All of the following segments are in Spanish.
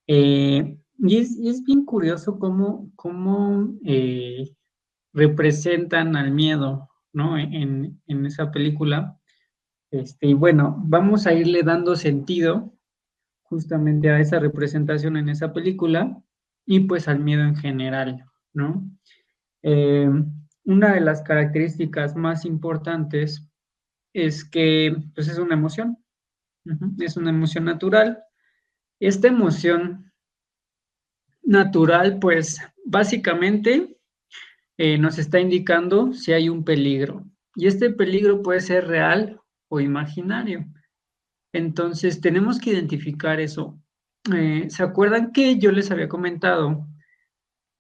Y es bien curioso cómo representan al miedo, ¿no? En esa película. Y bueno, vamos a irle dando sentido justamente a esa representación en esa película y pues al miedo en general, ¿no? Eh, una de las características más importantes es que pues es una emoción, es una emoción natural. Esta emoción natural pues básicamente nos está indicando si hay un peligro y este peligro puede ser real o imaginario. Entonces, tenemos que identificar eso. ¿Se acuerdan que yo les había comentado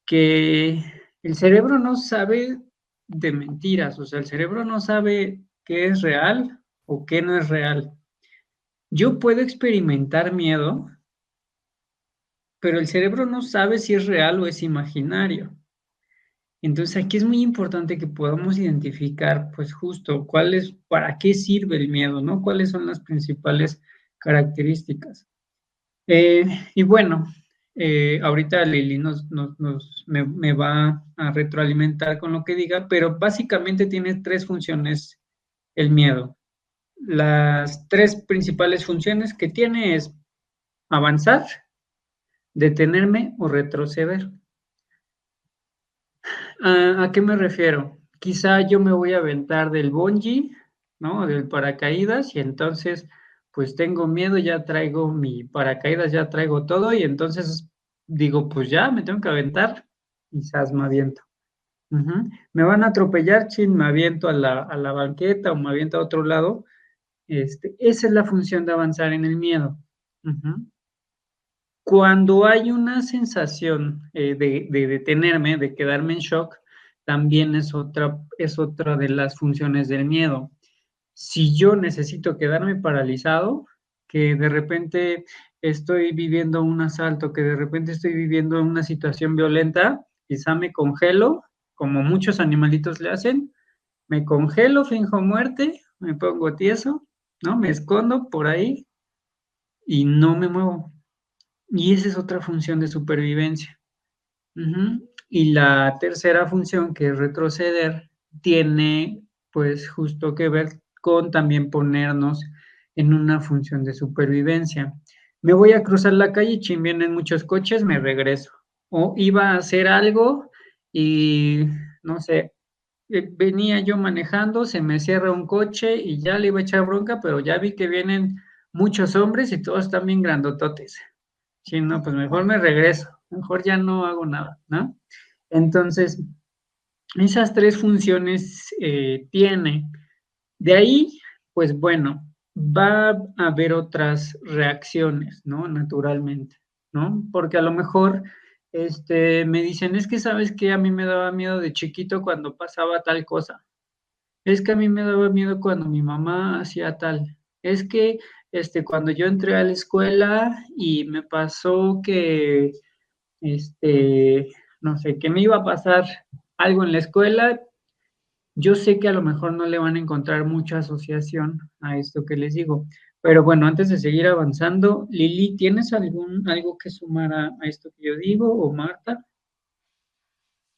que el cerebro no sabe de mentiras? O sea, el cerebro no sabe qué es real o qué no es real. Yo puedo experimentar miedo, pero el cerebro no sabe si es real o es imaginario. Entonces, aquí es muy importante que podamos identificar, pues justo, para qué sirve el miedo, ¿no? ¿Cuáles son las principales características? Eh, y bueno, ahorita Lili me va a retroalimentar con lo que diga, pero básicamente tiene tres funciones el miedo. Las tres principales funciones que tiene es avanzar, detenerme o retroceder. ¿A qué me refiero? Quizá yo me voy a aventar del bungee, ¿no? Del paracaídas y entonces pues tengo miedo, ya traigo mi paracaídas, ya traigo todo y entonces digo, pues ya me tengo que aventar, quizás me aviento. Ujú. Me van a atropellar, chin, me aviento a la banqueta o me aviento a otro lado. Esa es la función de avanzar en el miedo. Ujú. Cuando hay una sensación de detenerme, de quedarme en shock, también es otra de las funciones del miedo. Si yo necesito quedarme paralizado, que de repente estoy viviendo un asalto, que de repente estoy viviendo una situación violenta, quizá me congelo, como muchos animalitos le hacen, me congelo, finjo muerte, me pongo tieso, ¿no? Me escondo por ahí y no me muevo. Y esa es otra función de supervivencia. Ujú. Y la tercera función, que es retroceder, tiene pues justo que ver con también ponernos en una función de supervivencia. Me voy a cruzar la calle, chin, vienen muchos coches, me regreso. O iba a hacer algo y no sé, venía yo manejando, se me cierra un coche y ya le iba a echar bronca, pero ya vi que vienen muchos hombres y todos están bien grandototes. Sí, no, pues mejor me regreso, mejor ya no hago nada, ¿no? Entonces, esas tres funciones tiene. De ahí, pues bueno, va a haber otras reacciones, ¿no? Naturalmente, ¿no? Porque a lo mejor me dicen, es que sabes que a mí me daba miedo de chiquito cuando pasaba tal cosa. Es que a mí me daba miedo cuando mi mamá hacía tal. Es que cuando yo entré a la escuela y me pasó que este, no sé, que me iba a pasar algo en la escuela, yo sé que a lo mejor no le van a encontrar mucha asociación a esto que les digo. Pero bueno, antes de seguir avanzando, Lili, ¿tienes algo que sumar a esto que yo digo o Marta?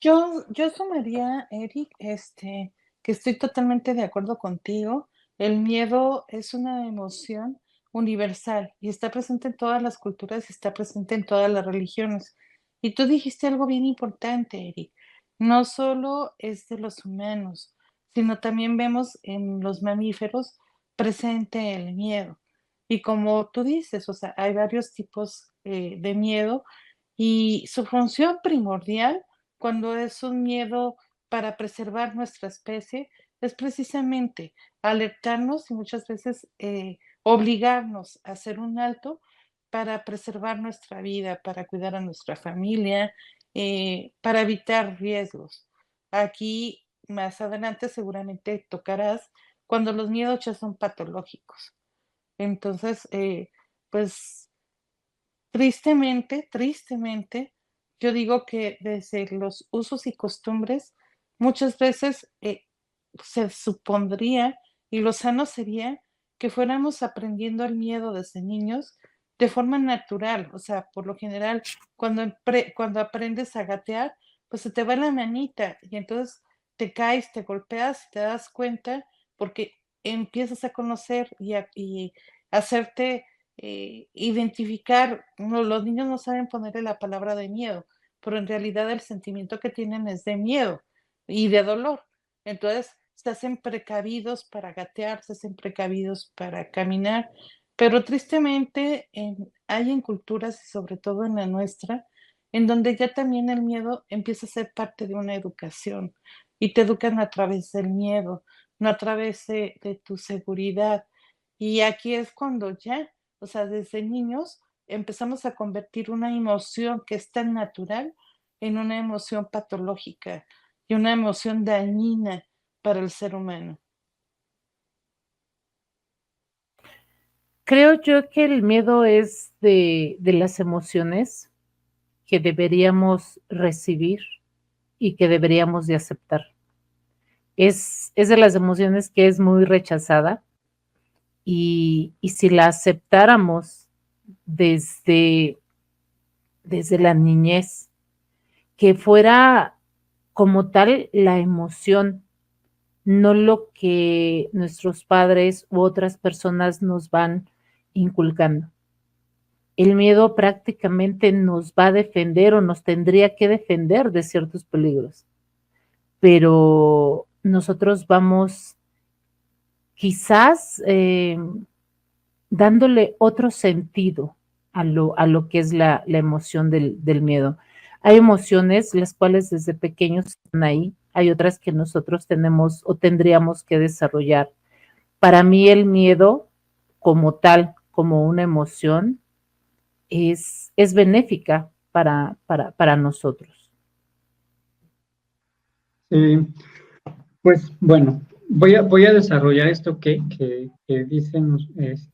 Yo sumaría, Eric, que estoy totalmente de acuerdo contigo. El miedo es una emoción universal y está presente en todas las culturas y está presente en todas las religiones. Y tú dijiste algo bien importante, Eric. No solo es de los humanos, sino también vemos en los mamíferos presente el miedo. Y como tú dices, o sea, hay varios tipos de miedo y su función primordial cuando es un miedo para preservar nuestra especie, es precisamente alertarnos y muchas veces obligarnos a hacer un alto para preservar nuestra vida, para cuidar a nuestra familia, para evitar riesgos. Aquí más adelante seguramente tocarás cuando los miedos ya son patológicos. Entonces, pues tristemente, yo digo que desde los usos y costumbres, muchas veces se supondría, y lo sano sería, que fuéramos aprendiendo el miedo desde niños de forma natural. O sea, por lo general, cuando aprendes a gatear, pues se te va la manita y entonces te caes, te golpeas y te das cuenta porque empiezas a conocer y hacerte identificar. No, los niños no saben ponerle la palabra de miedo, pero en realidad el sentimiento que tienen es de miedo y de dolor. Entonces, se hacen precavidos para gatear, se hacen precavidos para caminar, pero tristemente hay en culturas, y sobre todo en la nuestra, en donde ya también el miedo empieza a ser parte de una educación y te educan a través del miedo, no a través de tu seguridad. Y aquí es cuando ya, o sea, desde niños empezamos a convertir una emoción que es tan natural en una emoción patológica y una emoción dañina para el ser humano. Creo yo que el miedo es de las emociones que deberíamos recibir y que deberíamos de aceptar. Es de las emociones que es muy rechazada y si la aceptáramos desde, desde la niñez, que fuera como tal la emoción, no lo que nuestros padres u otras personas nos van inculcando. El miedo prácticamente nos va a defender o nos tendría que defender de ciertos peligros, pero nosotros vamos quizás dándole otro sentido a lo que es la emoción del miedo. Hay emociones las cuales desde pequeños están ahí, hay otras que nosotros tenemos o tendríamos que desarrollar. Para mí el miedo como tal, como una emoción, es benéfica para nosotros. Pues bueno, voy a desarrollar esto que dicen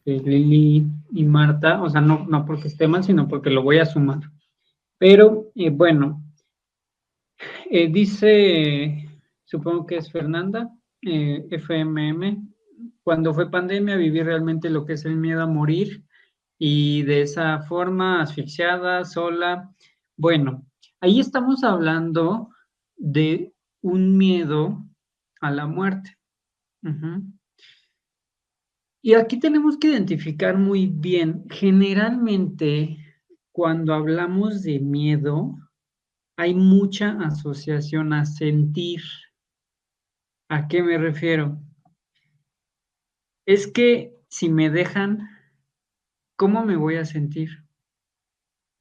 Lili y Marta, o sea, no porque esté mal, sino porque lo voy a sumar. Pero bueno, dice, supongo que es Fernanda, FMM, cuando fue pandemia viví realmente lo que es el miedo a morir y de esa forma asfixiada, sola. Bueno, ahí estamos hablando de un miedo a la muerte. Ujú. Y aquí tenemos que identificar muy bien, generalmente cuando hablamos de miedo, hay mucha asociación a sentir. ¿A qué me refiero? Es que si me dejan, ¿cómo me voy a sentir?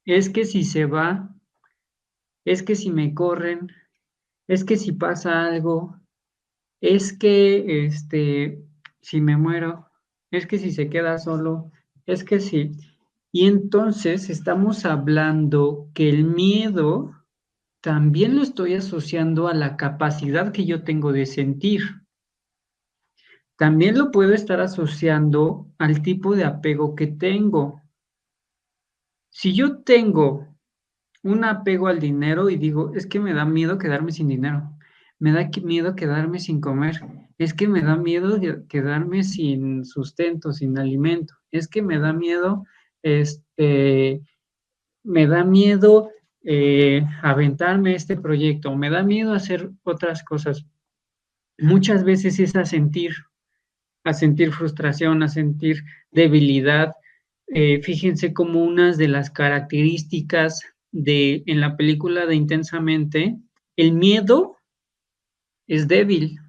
Es que si se va, es que si me corren, es que si pasa algo, es que si me muero, es que si se queda solo, es que sí. Y entonces estamos hablando que el miedo también lo estoy asociando a la capacidad que yo tengo de sentir. También lo puedo estar asociando al tipo de apego que tengo. Si yo tengo un apego al dinero y digo, es que me da miedo quedarme sin dinero, me da miedo quedarme sin comer, es que me da miedo quedarme sin sustento, sin alimento, es que me da miedo, este, me da miedo aventarme este proyecto, me da miedo hacer otras cosas. Muchas veces es a sentir frustración, a sentir debilidad. Fíjense como unas de las características en la película de Intensamente, el miedo es débil,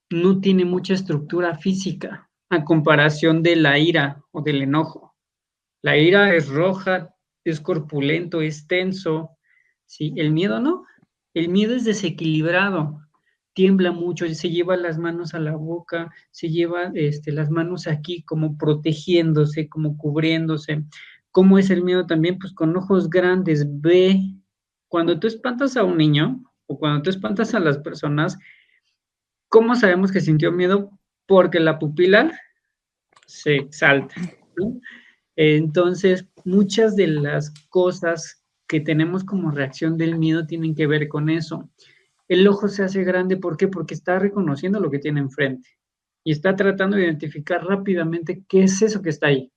no tiene mucha estructura física a comparación de la ira o del enojo. La ira es roja, es corpulento, es tenso, ¿sí? El miedo no, el miedo es desequilibrado, tiembla mucho, se lleva las manos a la boca, se lleva las manos aquí como protegiéndose, como cubriéndose. ¿Cómo es el miedo también? Pues con ojos grandes, ve. Cuando tú espantas a un niño o cuando tú espantas a las personas, ¿cómo sabemos que sintió miedo? Porque la pupila se exalta, ¿no? Entonces, muchas de las cosas que tenemos como reacción del miedo tienen que ver con eso. El ojo se hace grande, ¿por qué? Porque está reconociendo lo que tiene enfrente y está tratando de identificar rápidamente qué es eso que está ahí.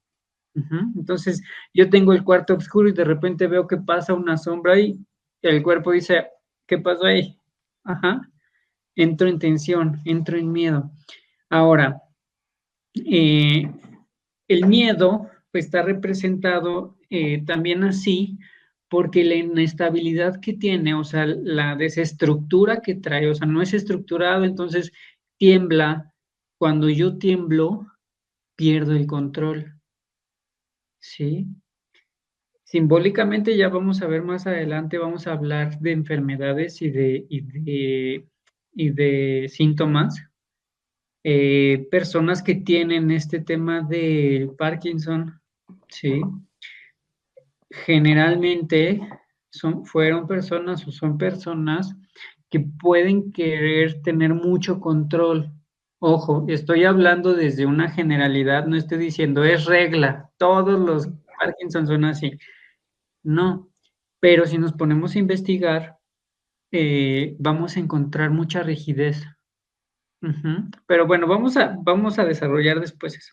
Entonces, yo tengo el cuarto oscuro y de repente veo que pasa una sombra y el cuerpo dice, ¿qué pasó ahí? Entro en tensión, entro en miedo. Ahora, el miedo pues, está representado también así porque la inestabilidad que tiene, o sea, la desestructura que trae, o sea, no es estructurado, entonces tiembla. Cuando yo tiemblo, pierdo el control, ¿sí? Simbólicamente ya vamos a ver más adelante, vamos a hablar de enfermedades y de síntomas. Personas que tienen este tema del Parkinson, ¿sí? Generalmente fueron personas o son personas que pueden querer tener mucho control. Ojo, estoy hablando desde una generalidad, no estoy diciendo es regla, todos los Parkinson son así. No, pero si nos ponemos a investigar, vamos a encontrar mucha rigidez. Pero bueno, vamos a desarrollar después eso.